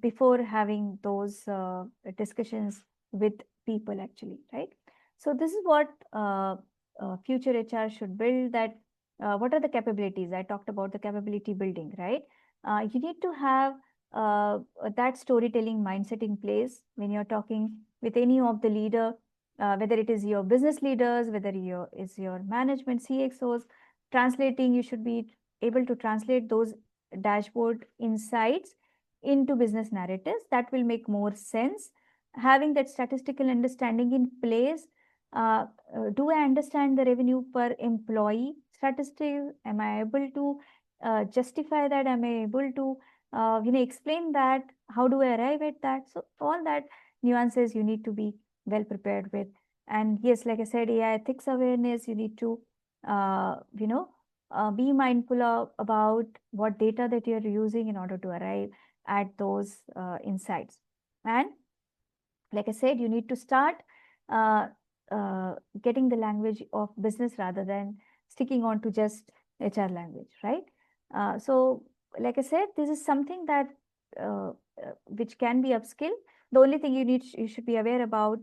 before having those discussions with people, actually, right? So this is what future HR should build. That what are the capabilities? I talked about the capability building, right? You need to have that storytelling mindset in place when you're talking with any of the leader, whether it is your business leaders, whether your management CXOs. Translating, you should be able to translate those dashboard insights into business narratives that will make more sense. Having that statistical understanding in place. Do I understand the revenue per employee statistic? Am I able to justify that? Am I able to explain that? How do I arrive at that? So all that nuances you need to be well prepared with. And yes, like I said, AI ethics awareness, you need to be mindful of about what data that you're using in order to arrive at those insights. And like I said, you need to start uh, getting the language of business rather than sticking on to just HR language, right? So, like I said, this is something that which can be upskill. The only thing you should be aware about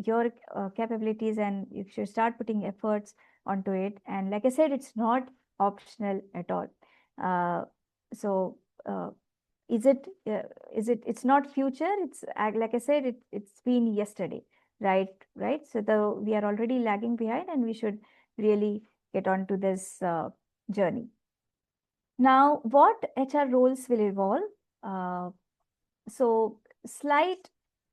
your capabilities, and you should start putting efforts onto it. And like I said, it's not optional at all. Uh, so. Is it it's not future, it's like I said, it's been yesterday, right? So we are already lagging behind, and we should really get on to this journey. Now, what HR roles will evolve? uh, so slight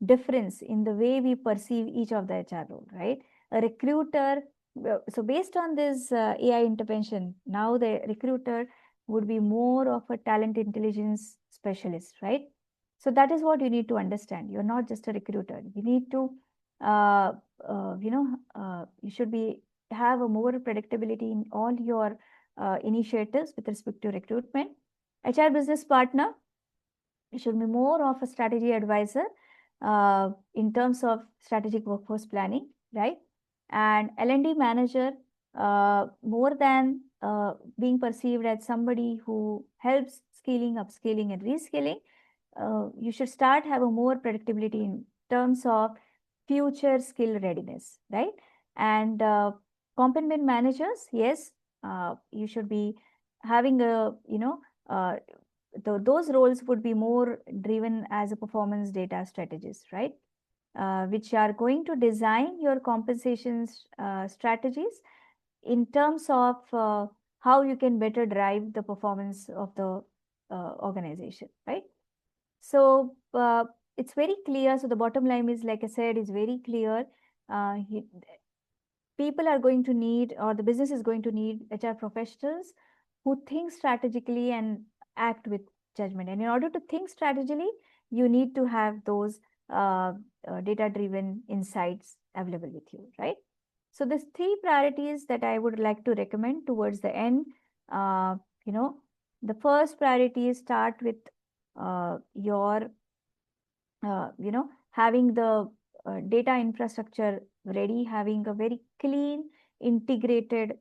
difference in the way we perceive each of the HR role, right? A recruiter, so based on this AI intervention, now the recruiter would be more of a talent intelligence specialist, right? So that is what you need to understand. You're not just a recruiter. You need to, you should be have a more predictability in all your initiatives with respect to recruitment. HR business partner, you should be more of a strategy advisor in terms of strategic workforce planning, right? And L&D manager, more than being perceived as somebody who helps scaling, upscaling, and reskilling, you should start have a more predictability in terms of future skill readiness, right? And complement managers, yes, you should be having a, those roles would be more driven as a performance data strategist, right? Which are going to design your compensation strategies in terms of how you can better drive the performance of the organization, right? So it's very clear. So the bottom line is, like I said, is very clear. People are going to need, or the business is going to need HR professionals who think strategically and act with judgment. And in order to think strategically, you need to have those data-driven insights available with you, right? So there's three priorities that I would like to recommend towards the end. Uh, you know, the first priority is start with your having the data infrastructure ready, having a very clean, integrated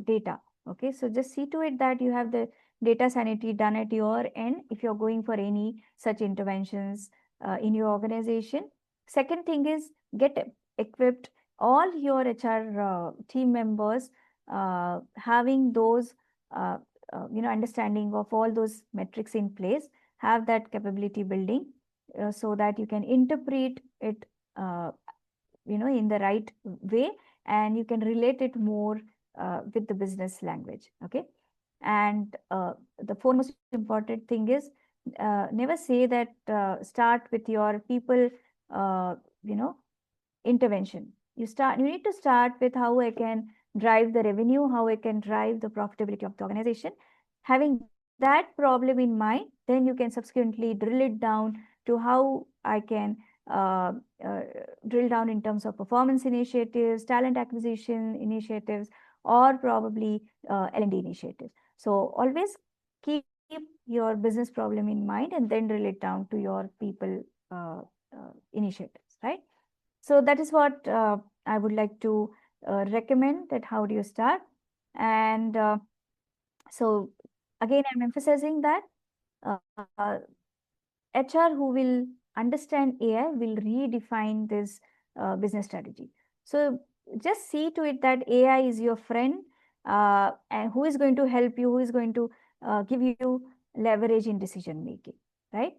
data. Okay, so just see to it that you have the data sanity done at your end if you're going for any such interventions in your organization. Second thing is get equipped all your HR team members having those understanding of all those metrics in place, have that capability building so that you can interpret it in the right way, and you can relate it more with the business language. Okay, and the foremost important thing is never say that start with your people uh, you know intervention. You need to start with how I can drive the revenue, how I can drive the profitability of the organization. Having that problem in mind, then you can subsequently drill it down to how I can uh, uh, drill down in terms of performance initiatives, talent acquisition initiatives, or probably L&D initiatives. So always keep your business problem in mind and then drill it down to your people initiatives, right? So that is what I would like to recommend, that how do you start. And so again, I'm emphasizing that uh, HR who will understand AI will redefine this business strategy. So just see to it that AI is your friend, and who is going to help you, who is going to give you leverage in decision making, right?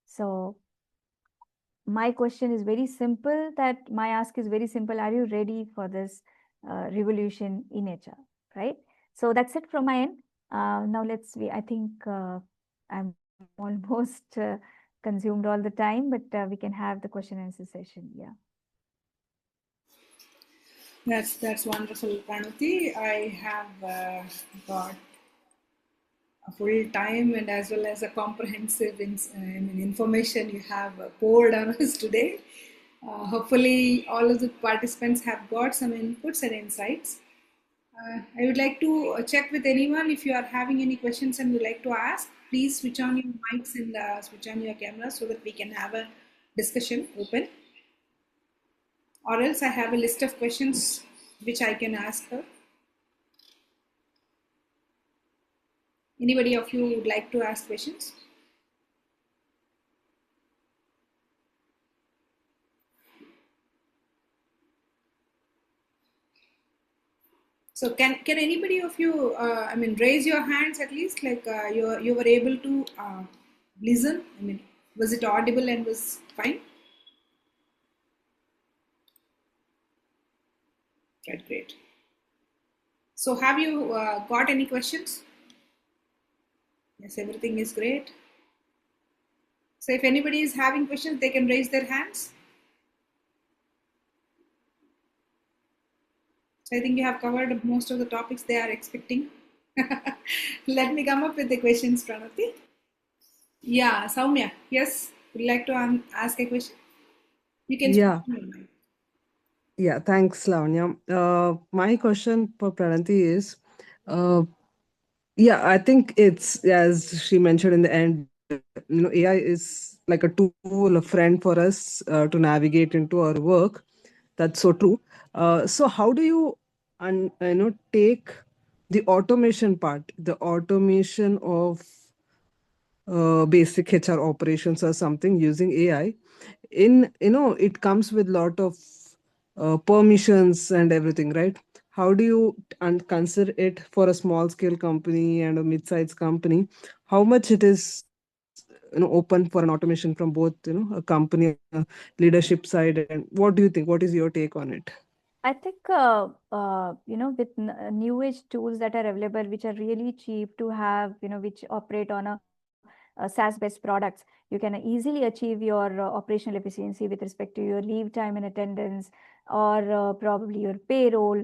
So my question is very simple, that my ask is very simple. Are you ready for this revolution in HR, right? So that's it from my end. Now I think I'm almost consumed all the time, but we can have the question and answer session. Yeah. That's wonderful, Pranoti. I have got a full time and as well as a comprehensive information you have poured on us today. Hopefully, all of the participants have got some inputs and insights. I would like to check with anyone if you are having any questions and would like to ask. Please switch on your mics and switch on your camera so that we can have a discussion open. Or else I have a list of questions which I can ask her. Anybody of you would like to ask questions? So can anybody of you, raise your hands at least, like you were able to listen? I mean, was it audible and was fine? Right, great. So have you got any questions? Yes, everything is great. So if anybody is having questions, they can raise their hands. So I think you have covered most of the topics they are expecting. Let me come up with the questions, Pranati. Yeah, Soumya, yes, would you like to ask a question? You can speak Yeah, on your mic. yeah, thanks, Lavanya. My question for Pranati is, uh, yeah, I think it's as she mentioned in the end, AI is like a tool, a friend for us to navigate into our work. That's so true. So how do you, take the automation part, the automation of basic HR operations or something using AI? It comes with lot of permissions and everything, right? How do you consider it for a small scale company and a mid-sized company? How much it is open for an automation from both a company leadership side, and what do you think? What is your take on it? I think, with new age tools that are available, which are really cheap to have, which operate on a SaaS-based products, you can easily achieve your operational efficiency with respect to your leave time and attendance, or probably your payroll,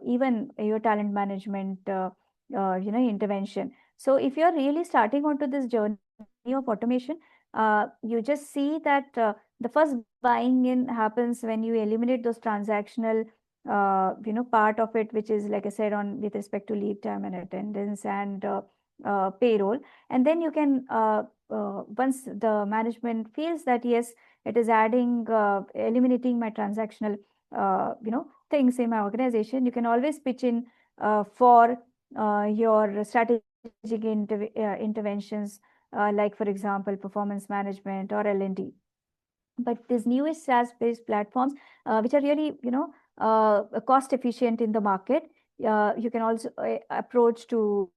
even your talent management, intervention. So if you're really starting onto this journey of automation, you just see that the first buying in happens when you eliminate those transactional part of it, which is, like I said, on with respect to lead time and attendance and payroll. And then you can once the management feels that yes, it is adding eliminating my transactional things in my organization, you can always pitch in for your strategic interventions, like for example performance management or L&D. But these newest SaaS-based platforms, which are really cost efficient in the market, you can also approach to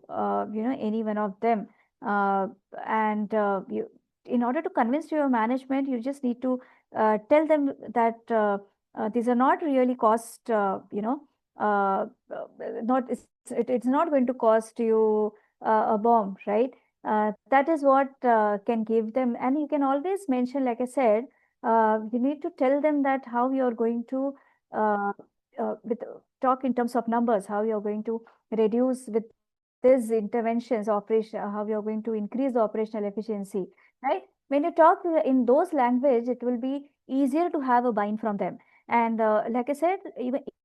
any one of them, and in order to convince your management, you just need to tell them that these are not really cost not it's not going to cost you a bomb, right? That is what can give them, and you can always mention, like I said, you need to tell them that how you're going to uh, with talk in terms of numbers, how you're going to reduce with these interventions operation, how you're going to increase the operational efficiency, right? When you talk in those language, it will be easier to have a buy-in from them. And like I said,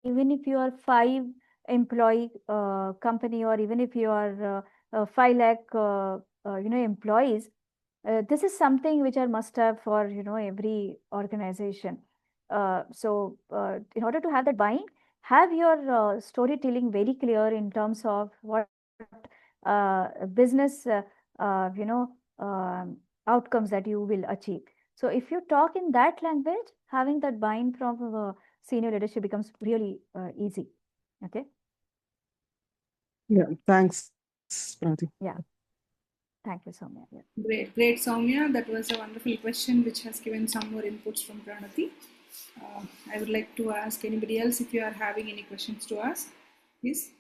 even if you are 5 employee company, or even if you are 5 lakh employees, this is something which are must have for every organization. In order to have that buying, have your storytelling very clear in terms of what business outcomes that you will achieve. So if you talk in that language, having that buy-in from senior leadership becomes really easy. Okay. Yeah, thanks, Pranoti. Yeah. Thank you, Soumya. Yeah. Great, Soumya. That was a wonderful question which has given some more inputs from Pranoti. I would like to ask anybody else if you are having any questions to ask, please.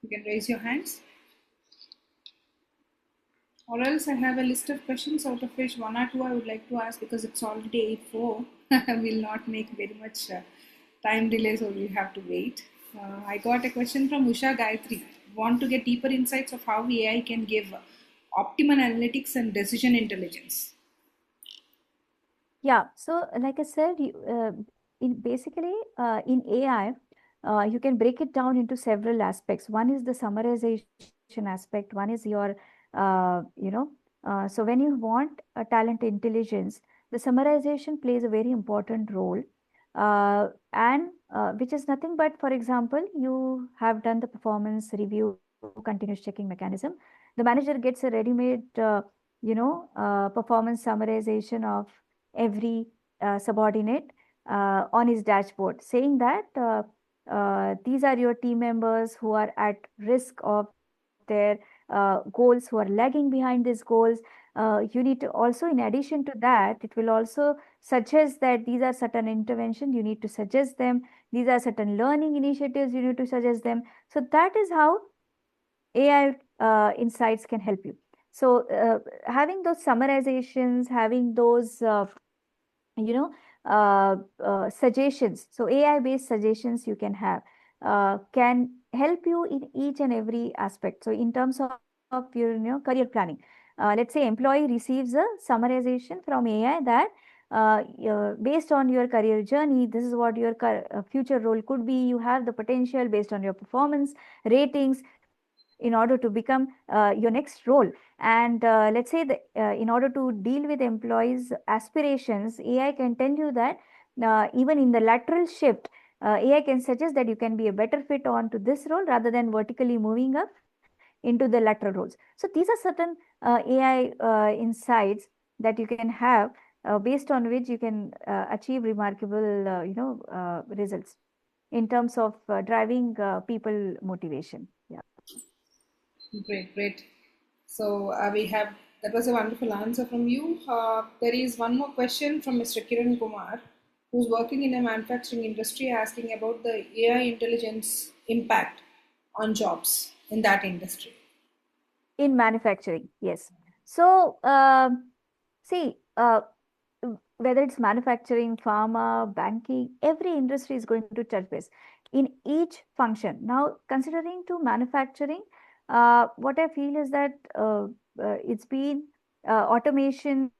You can raise your hands. Or else I have a list of questions, out of which 1 or 2 I would like to ask, because it's already 8:04. I will not make very much time delay, so we'll have to wait. I got a question from Usha Gayatri. Want to get deeper insights of how AI can give optimal analytics and decision intelligence. Yeah, so like I said, basically in AI, you can break it down into several aspects. One is the summarization aspect. One is your, so when you want a talent intelligence, the summarization plays a very important role, and which is nothing but, for example, you have done the performance review, continuous checking mechanism. The manager gets a ready-made, performance summarization of every subordinate on his dashboard, saying that these are your team members who are at risk of their goals, who are lagging behind these goals. You need to also, in addition to that, it will also suggest that these are certain interventions you need to suggest them. These are certain learning initiatives you need to suggest them. So that is how AI insights can help you. So having those summarizations, having those suggestions, so AI based suggestions you can have can help you in each and every aspect. So in terms of your career planning, let's say employee receives a summarization from AI that based on your career journey, this is what your future role could be. You have the potential based on your performance ratings in order to become your next role. And let's say that in order to deal with employees' aspirations, AI can tell you that even in the lateral shift, AI can suggest that you can be a better fit on to this role rather than vertically moving up into the lateral roles. So these are certain AI insights that you can have based on which you can achieve remarkable, results in terms of driving people motivation. Yeah. Great. So that was a wonderful answer from you. There is one more question from Mr. Kiran Kumar, who's working in a manufacturing industry, asking about the AI intelligence impact on jobs in that industry. In manufacturing, yes. So see, whether it's manufacturing, pharma, banking, every industry is going to touch base in each function. Now, considering to manufacturing, what I feel is that it's been automation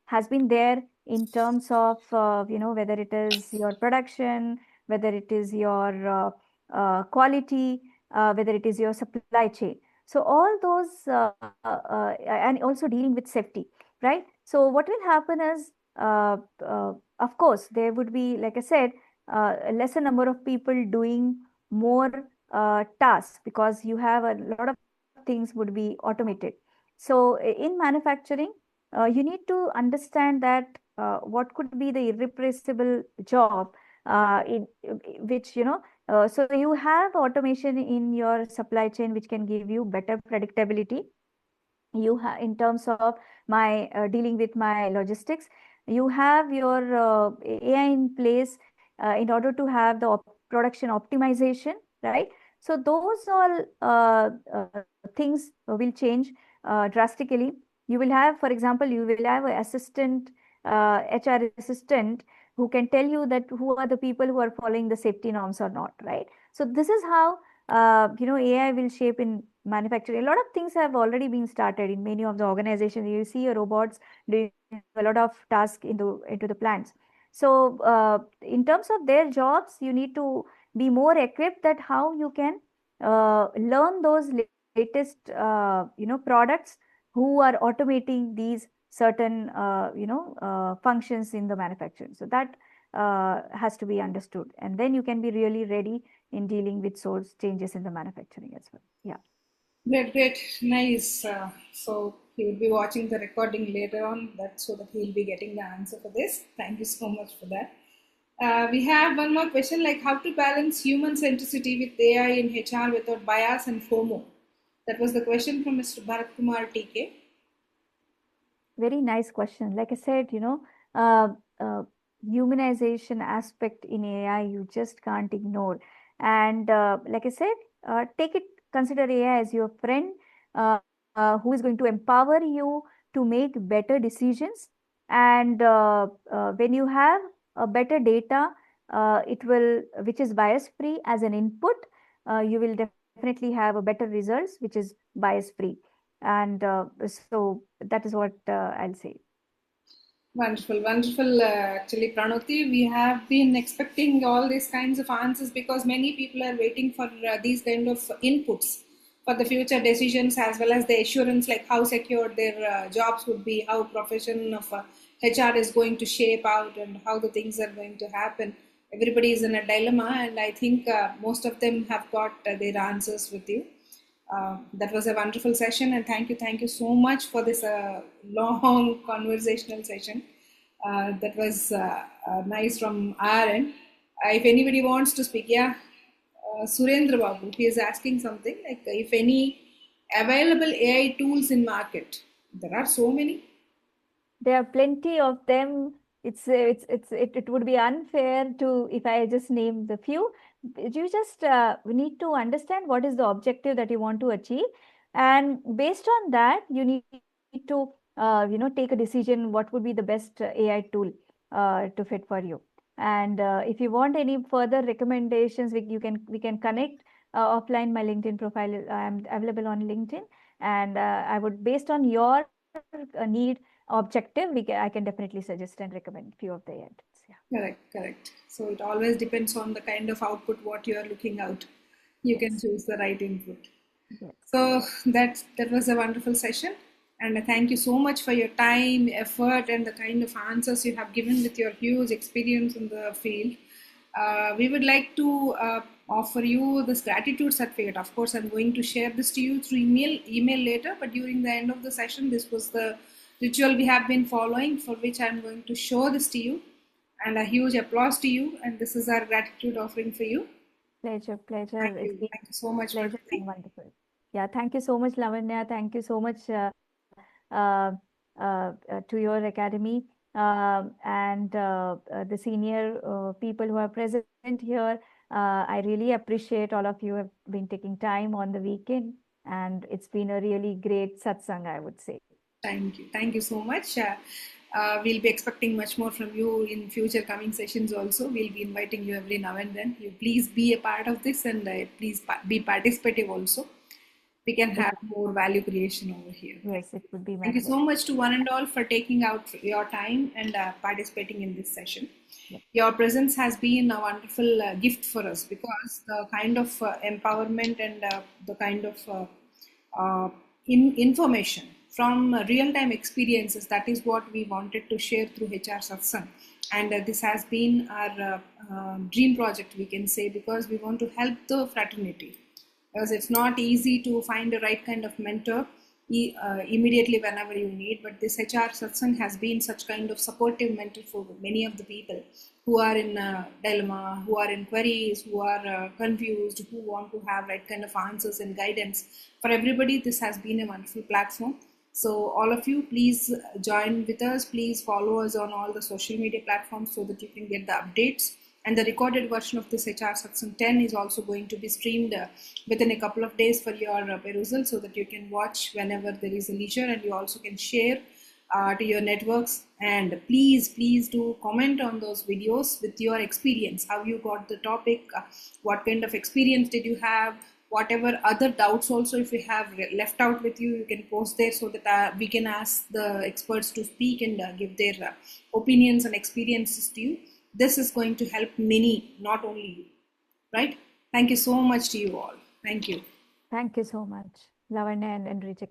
has been there in terms of whether it is your production, whether it is your quality, whether it is your supply chain. So all those and also dealing with safety, right? So what will happen is, of course, there would be, like I said, a lesser number of people doing more tasks, because you have a lot of things would be automated. So in manufacturing, you need to understand that what could be the irreplaceable job in which so you have automation in your supply chain which can give you better predictability. You have, in terms of my dealing with my logistics, you have your AI in place in order to have the production optimization, right? So those all things will change drastically. You will have, for example, you will have an assistant, HR assistant, who can tell you that who are the people who are following the safety norms or not, right? So this is how AI will shape in manufacturing. A lot of things have already been started in many of the organizations. You see robots doing a lot of tasks into the plants. So in terms of their jobs, you need to be more equipped that how you can learn those latest products who are automating these certain functions in the manufacturing. So that has to be understood, and then you can be really ready in dealing with source changes in the manufacturing as well. Yeah. Great, great, nice. So he will be watching the recording later on, that so that he will be getting the answer for this. Thank you so much for that. We have one more question, like how to balance human centricity with AI in HR without bias and FOMO. That was the question from Mr. Bharat Kumar TK. Very nice question. Like I said, uh, uh, humanization aspect in AI, you just can't ignore. And like I said, consider AI as your friend who is going to empower you to make better decisions. And when you have a better data, which is bias free as an input, you will definitely have a better results, which is bias free. And so that is what I'll say. Wonderful, wonderful. Actually, Pranoti, we have been expecting all these kinds of answers because many people are waiting for these kind of inputs for the future decisions, as well as the assurance, like how secure their jobs would be, how profession of HR is going to shape out, and how the things are going to happen. Everybody is in a dilemma, and I think most of them have got their answers with you. That was a wonderful session, and thank you so much for this long conversational session. That was nice from our end. If anybody wants to speak, yeah, Surendra Babu, he is asking something like if any available AI tools in market. There are so many. There are plenty of them. It would be unfair to, if I just name the few. You just need to understand what is the objective that you want to achieve, and based on that, you need to take a decision what would be the best AI tool to fit for you. And if you want any further recommendations, we can connect offline. My LinkedIn profile, I am available on LinkedIn, and I would, based on your need objective, I can definitely suggest and recommend few of the items. Yeah. Correct, correct. So it always depends on the kind of output what you are looking out. You can choose the right input. Yes. So that was a wonderful session, and thank you so much for your time, effort, and the kind of answers you have given with your huge experience in the field. We would like to offer you this gratitude certificate. Of course, I'm going to share this to you through email later, but during the end of the session, this was the ritual we have been following, for which I'm going to show this to you, and a huge applause to you. And this is our gratitude offering for you. Pleasure. Thank you so much. Pleasure and wonderful. Yeah, thank you so much, Lavanya. Thank you so much to your academy and the senior people who are present here. I really appreciate all of you have been taking time on the weekend, and it's been a really great satsang, I would say. Thank you so much. We'll be expecting much more from you in future coming sessions also. We'll be inviting you every now and then. You please be a part of this, and please be participative also. we can have more value creation over here. Yes, it would be my Thank you so pleasure. much to one and all for taking out your time and participating in this session. Yep. Your presence has been a wonderful gift for us, because the kind of empowerment and the kind of information from real-time experiences, that is what we wanted to share through HR Satsang. And this has been our dream project, we can say, because we want to help the fraternity. Because it's not easy to find the right kind of mentor immediately whenever you need, but this HR Satsang has been such kind of supportive mentor for many of the people who are in dilemma, who are in queries, who are confused, who want to have right kind of answers and guidance. For everybody, this has been a wonderful platform. So all of you, please join with us. Please follow us on all the social media platforms so that you can get the updates. And the recorded version of this HR Satsang-10 is also going to be streamed within a couple of days for your perusal, so that you can watch whenever there is a leisure, and you also can share to your networks. And please do comment on those videos with your experience, how you got the topic, what kind of experience did you have, whatever other doubts also if we have left out with you, you can post there, so that we can ask the experts to speak and give their opinions and experiences to you. This is going to help many, not only you, right? Thank you so much to you all. Thank you. Thank you so much, Lavanya and NRich.